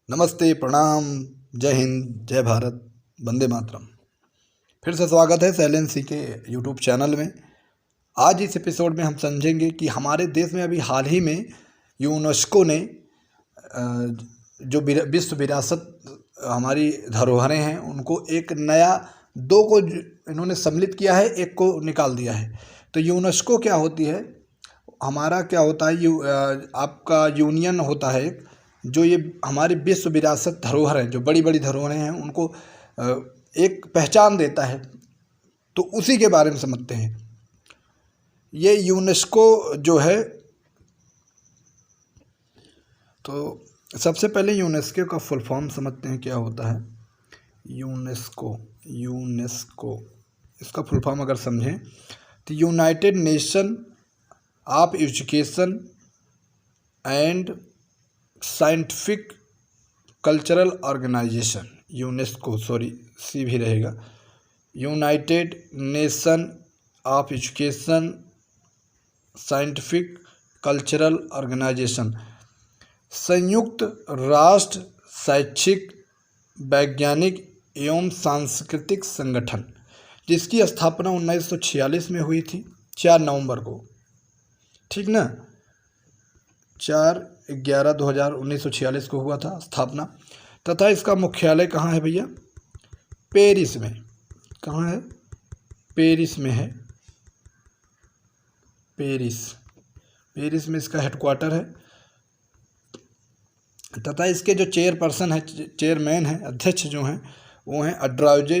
नमस्ते, प्रणाम, जय हिंद, जय भारत, वंदे मातरम। फिर से स्वागत है शैलेंद्र के यूट्यूब चैनल में। आज इस एपिसोड में हम समझेंगे कि हमारे देश में अभी हाल ही में यूनेस्को ने जो विश्व विरासत हमारी धरोहरें हैं उनको एक नया दो को इन्होंने सम्मिलित किया है, एक को निकाल दिया है। तो यूनेस्को क्या होती है, हमारा क्या होता है, आपका यूनियन होता है एक, जो ये हमारी विश्व विरासत धरोहर है, जो बड़ी बड़ी धरोहरें हैं उनको एक पहचान देता है। तो उसी के बारे में समझते हैं। ये यूनेस्को जो है, तो सबसे पहले यूनेस्को का फुल फॉर्म समझते हैं क्या होता है। यूनेस्को इसका फुल फॉर्म अगर समझें तो United Nation of education and scientific cultural organisation, UNESCO, C भी रहेगा, United Nation of education scientific cultural organisation, संयुक्त राष्ट्र शैक्षिक वैज्ञानिक एवं सांस्कृतिक संगठन, जिसकी स्थापना 1946 में हुई थी, 4 नवंबर को, ठीक ना, 4/11/1946 को हुआ था स्थापना। तथा इसका मुख्यालय कहाँ है भैया? पेरिस में। कहाँ है? पेरिस में है। पेरिस में इसका हेडक्वार्टर है। तथा इसके जो चेयरपर्सन है, चेयरमैन है, अध्यक्ष जो हैं वो हैं अड्राउजे,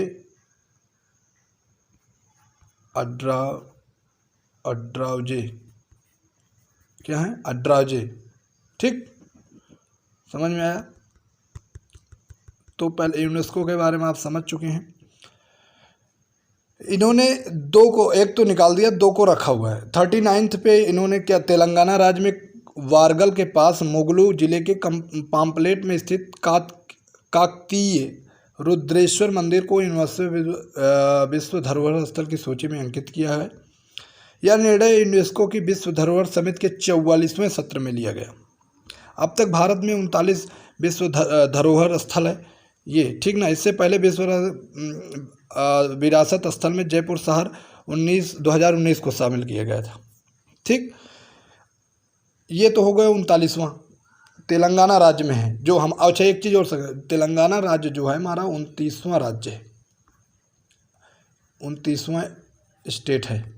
क्या है? अड्राजे, ठीक, समझ में आया? तो पहले यूनेस्को के बारे में आप समझ चुके हैं। इन्होंने 2 को, एक तो निकाल दिया, 2 को रखा हुआ है। 39 पे इन्होंने क्या, तेलंगाना राज्य में वारगल के पास मुगलू जिले के पाम्पलेट में स्थित काकतीय रुद्रेश्वर मंदिर को यूनेस्को विश्व धरोहर स्थल की सूची में अंकित किया है। यह निर्णय यूनेस्को की विश्व धरोहर समिति के 44वें सत्र में लिया गया। अब तक भारत में 39 विश्व धरोहर स्थल है ये, ठीक ना। इससे पहले विश्व विरासत स्थल में जयपुर शहर 2019 को शामिल किया गया था, ठीक। ये तो हो गया 39वां, तेलंगाना राज्य में है जो हम। अच्छा, एक चीज़ और सकते, तेलंगाना राज्य जो है हमारा 29वां राज्य है, 29वां स्टेट है।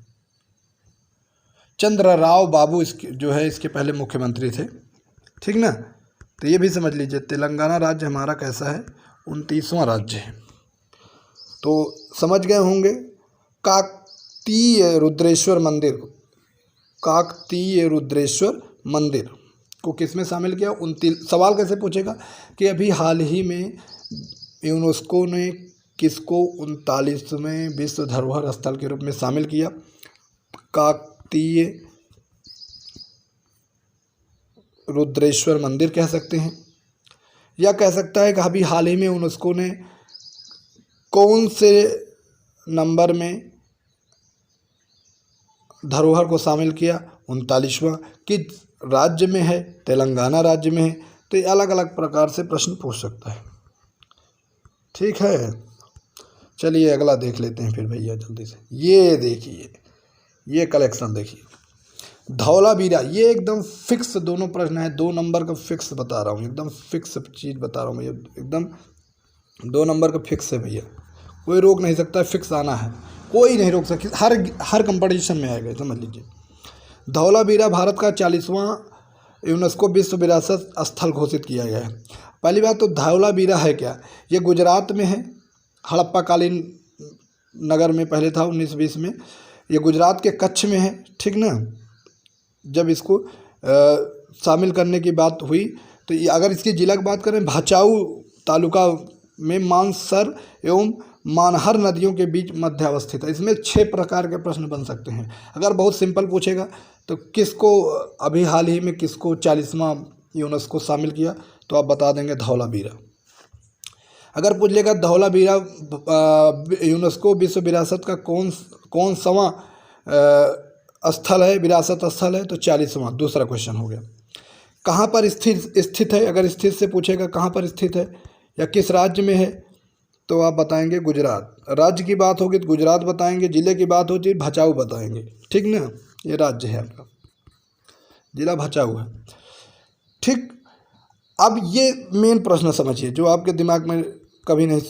चंद्रराव बाबू इसके जो है, इसके पहले मुख्यमंत्री थे, ठीक ना। तो ये भी समझ लीजिए, तेलंगाना राज्य हमारा कैसा है? 29वां राज्य है। तो समझ गए होंगे। काकतीय रुद्रेश्वर मंदिर को किस में शामिल किया? सवाल कैसे पूछेगा कि अभी हाल ही में यूनेस्को ने किसको 39वें विश्व धरोहर स्थल के रूप में शामिल किया? काकतीय रुद्रेश्वर मंदिर कह सकते हैं, या कह सकता है कि अभी हाल ही में यूनेस्को ने कौन से नंबर में धरोहर को शामिल किया? 39वां। किस राज्य में है? तेलंगाना राज्य में है। तो ये अलग अलग प्रकार से प्रश्न पूछ सकता है, ठीक है। चलिए अगला देख लेते हैं फिर भैया जल्दी से। ये देखिए, ये कलेक्शन देखिए, धौलावीरा, ये एकदम फिक्स दोनों प्रश्न है, 2 नंबर का फिक्स बता रहा हूँ, एकदम फिक्स चीज़ बता रहा हूँ भैया, एकदम 2 नंबर का फिक्स है भैया, कोई रोक नहीं सकता, फिक्स आना है, कोई नहीं रोक सकता, हर कंपटीशन में आएगा, समझ लीजिए। धौलावीरा भारत का 40वां यूनेस्को विश्व विरासत स्थल घोषित किया गया है। पहली बात तो धौलावीरा है क्या? ये गुजरात में है, हड़प्पा कालीन नगर में पहले था 1920 में। ये गुजरात के कच्छ में है, ठीक ना। जब इसको शामिल करने की बात हुई तो ये, अगर इसकी जिला की बात करें, भाचाऊ तालुका में मानसर एवं मानहर नदियों के बीच मध्य अवस्थित है। इसमें 6 प्रकार के प्रश्न बन सकते हैं। अगर बहुत सिंपल पूछेगा तो किसको अभी हाल ही में किसको 40वां यूनेस्को शामिल किया, तो आप बता देंगे धौलावीरा। अगर पूछ लेगा धौलावीरा यूनेस्को विश्व विरासत का कौन सवां स्थल है, विरासत स्थल है, तो 40वां, दूसरा क्वेश्चन हो गया। कहाँ पर स्थित है, अगर स्थित से पूछेगा कहाँ पर स्थित है या किस राज्य में है, तो आप बताएंगे गुजरात। राज्य की बात होगी तो गुजरात बताएंगे, जिले की बात होती है भचाऊ बताएंगे, ठीक ना। ये राज्य है आपका, जिला भचाऊ है, ठीक। अब ये मेन प्रश्न समझिए जो आपके दिमाग में कभी नहीं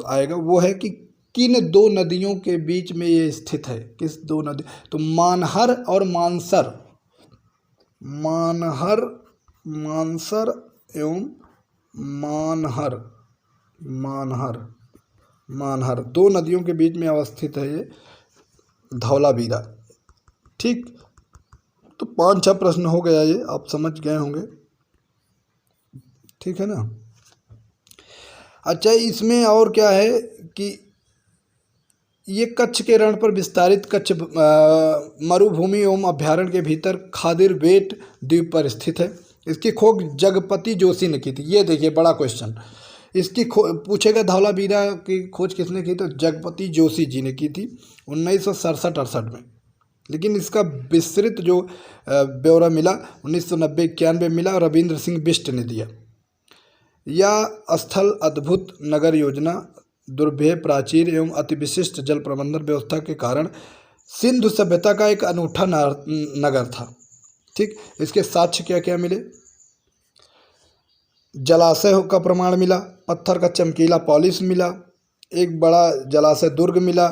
आएगा, वो है कि किन दो नदियों के बीच में ये स्थित है, किस दो नदी, तो मानहर और मानसर, मानहर, मानसर एवं मानहर, मानहर, मानहर दो नदियों के बीच में अवस्थित है ये धौलावीरा, ठीक। तो 5-6 प्रश्न हो गया, ये आप समझ गए होंगे, ठीक है ना। अच्छा, इसमें और क्या है कि ये कच्छ के रण पर विस्तारित कच्छ मरुभूमि एवं अभ्यारण्य के भीतर खादिर बेट द्वीप पर स्थित है। इसकी खोज जगपति जोशी ने की थी। ये देखिए बड़ा क्वेश्चन, इसकी पूछेगा धौलावीरा की खोज किसने की, तो जगपति जोशी जी ने की थी 1967-68 में। लेकिन इसका विस्तृत जो ब्यौरा मिला 1990-91 मिला, रविंद्र सिंह बिष्ट ने दिया। यह स्थल अद्भुत नगर योजना, दुर्भेय प्राचीर एवं अति विशिष्ट जल प्रबंधन व्यवस्था के कारण सिंधु सभ्यता का एक अनूठा नगर था, ठीक। इसके साक्ष्य क्या क्या मिले, जलाशय का प्रमाण मिला, पत्थर का चमकीला पॉलिश मिला, एक बड़ा जलाशय दुर्ग मिला,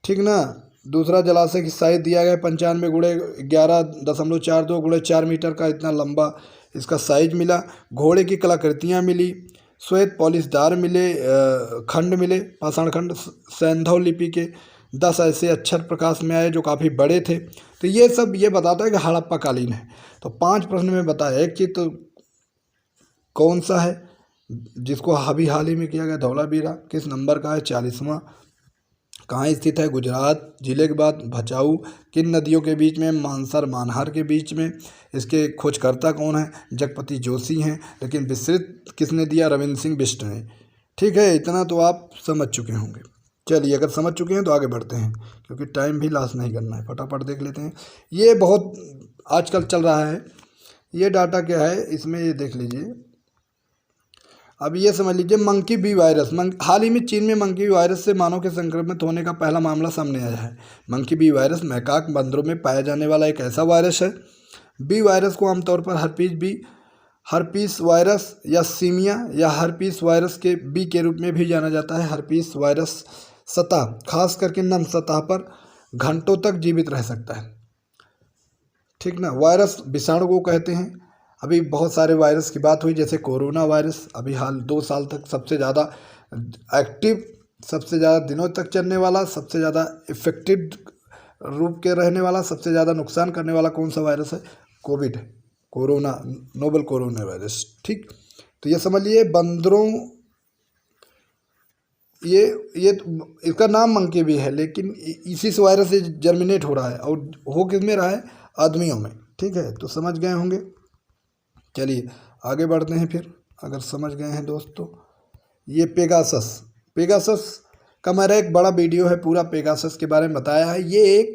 ठीक ना। दूसरा जलाशय की साइज दिया गया 95x11.42x4 मीटर का इतना लंबा इसका साइज मिला। घोड़े की कलाकृतियाँ मिली, श्वेत पॉलिशदार मिले, खंड मिले, पाषाण खंड सैंधव लिपि के 10 ऐसे अक्षर प्रकाश में आए जो काफ़ी बड़े थे। तो ये सब ये बताता है कि हड़प्पा कालीन है। तो 5 प्रश्न में बताया, एक चीज़ तो कौन सा है जिसको अभी हाल ही में किया गया, धौलावीरा, किस नंबर का है, 40वां, कहाँ स्थित है, गुजरात, जिले के बाद भचाऊ, किन नदियों के बीच में, मानसर मानहर के बीच में, इसके खोजकर्ता कौन है, जगपति जोशी हैं, लेकिन विस्तृत किसने दिया, रविंद्र सिंह बिष्ट ने, ठीक है। इतना तो आप समझ चुके होंगे। चलिए, अगर समझ चुके हैं तो आगे बढ़ते हैं, क्योंकि टाइम भी लॉस नहीं करना है, फटाफट देख लेते हैं। ये बहुत आजकल चल रहा है, ये डाटा क्या है इसमें, ये देख लीजिए। अब ये समझ लीजिए मंकी बी वायरस, हाल ही में चीन में मंकी बी वायरस से मानव के संक्रमित होने का पहला मामला सामने आया है। मंकी बी वायरस मैकाक बंदरों में पाया जाने वाला एक ऐसा वायरस है। बी वायरस को आमतौर पर हर्पीस वायरस या सीमिया या हर्पीस वायरस के बी के रूप में भी जाना जाता है। हर्पीस वायरस सतह, खास करके नम सतह पर घंटों तक जीवित रह सकता है, ठीक ना। वायरस विषाणु को कहते हैं। अभी बहुत सारे वायरस की बात हुई, जैसे कोरोना वायरस, अभी हाल 2 साल तक सबसे ज़्यादा एक्टिव, सबसे ज़्यादा दिनों तक चलने वाला, सबसे ज़्यादा इफेक्टिव रूप के रहने वाला, सबसे ज़्यादा नुकसान करने वाला कौन सा वायरस है, Covid, corona, novel corona virus, ठीक। तो ये समझ लिए बंदरों, ये इसका नाम मंकी भी है, लेकिन इसी से वायरस से जर्मिनेट हो रहा है, और हो किस में रहा है, आदमियों में, ठीक है। तो समझ गए होंगे। चलिए आगे बढ़ते हैं फिर, अगर समझ गए हैं दोस्त तो। ये पेगासस का मेरा एक बड़ा वीडियो है, पूरा पेगासस के बारे में बताया है। ये एक,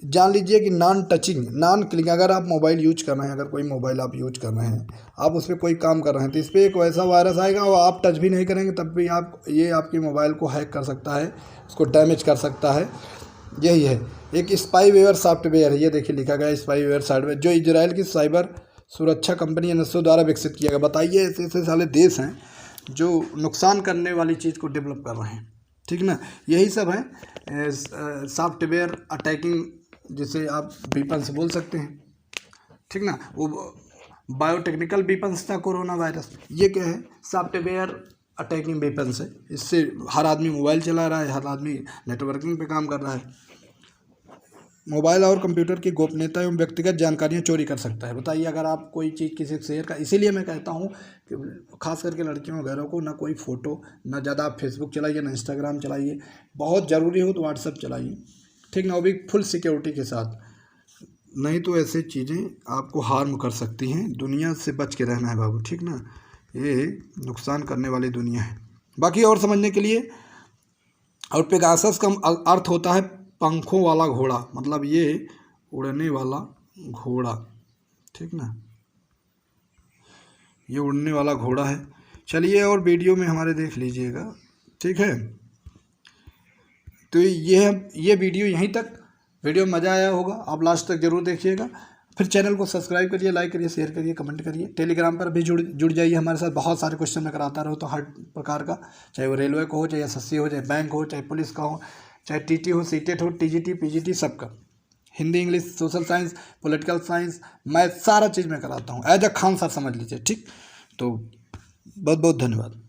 जान लीजिए कि नॉन टचिंग, नॉन क्लिक, अगर आप मोबाइल यूज कर रहे हैं, अगर कोई मोबाइल आप यूज कर रहे हैं, आप उस पर कोई काम कर रहे हैं, तो इस पर एक वैसा वायरस आएगा और आप टच भी नहीं करेंगे तब भी ये आपके मोबाइल को हैक कर सकता है, उसको डैमेज कर सकता है। यही है, एक स्पाईवेयर सॉफ्टवेयर है, ये देखिए लिखा गया स्पाईवेयर सॉफ्टवेयर, जो इजराइल की साइबर सुरक्षा कंपनी एनएसओ द्वारा विकसित किया गया। बताइए, ऐसे ऐसे सारे देश हैं जो नुकसान करने वाली चीज़ को डेवलप कर रहे हैं, ठीक ना। यही सब है सॉफ्टवेयर अटैकिंग, जिसे आप वीपन्स बोल सकते हैं, ठीक ना। वो बायोटेक्निकल वीपन्स था कोरोना वायरस, ये क्या है, सॉफ्टवेयर अटैकिंग वेपन्स है। इससे हर आदमी मोबाइल चला रहा है, हर आदमी नेटवर्किंग पे काम कर रहा है। मोबाइल और कंप्यूटर की गोपनीयता एवं व्यक्तिगत जानकारियां चोरी कर सकता है। बताइए, अगर आप कोई चीज़ किसी से शेयर कर, इसीलिए मैं कहता हूं कि खास करके लड़कियों वगैरह को ना कोई फ़ोटो, ना ज़्यादा आप फेसबुक चलाइए, ना इंस्टाग्राम चलाइए, बहुत ज़रूरी हो तो व्हाट्सअप चलाइए, ठीक ना, वो भी फुल सिक्योरिटी के साथ, नहीं तो ऐसे चीज़ें आपको हार्म कर सकती हैं। दुनिया से बच के रहना है बाबू, ठीक ना, ये नुकसान करने वाली दुनिया है। बाकी और समझने के लिए, और पेगासस का अर्थ होता है पंखों वाला घोड़ा, मतलब ये उड़ने वाला घोड़ा, ठीक ना। ये उड़ने वाला घोड़ा है। चलिए और वीडियो में हमारे देख लीजिएगा, ठीक है। तो ये वीडियो यहीं तक। वीडियो में मज़ा आया होगा, आप लास्ट तक ज़रूर देखिएगा। फिर चैनल को सब्सक्राइब करिए, लाइक करिए, शेयर करिए, कमेंट करिए। टेलीग्राम पर भी जुड़ जाइए हमारे साथ। बहुत सारे क्वेश्चन मैं कराता रहूँ तो हर प्रकार का, चाहे वो रेलवे का हो, चाहे एसएससी हो, चाहे बैंक हो, चाहे पुलिस का हो, चाहे टीटी हो, सीटेट हो, टीजीटी, पीजीटी, सबका। Hindi, English, social science, political science, math, सारा चीज़ मैं कराता हूँ। एज अ खान सर समझ लीजिए, ठीक। तो बहुत बहुत धन्यवाद।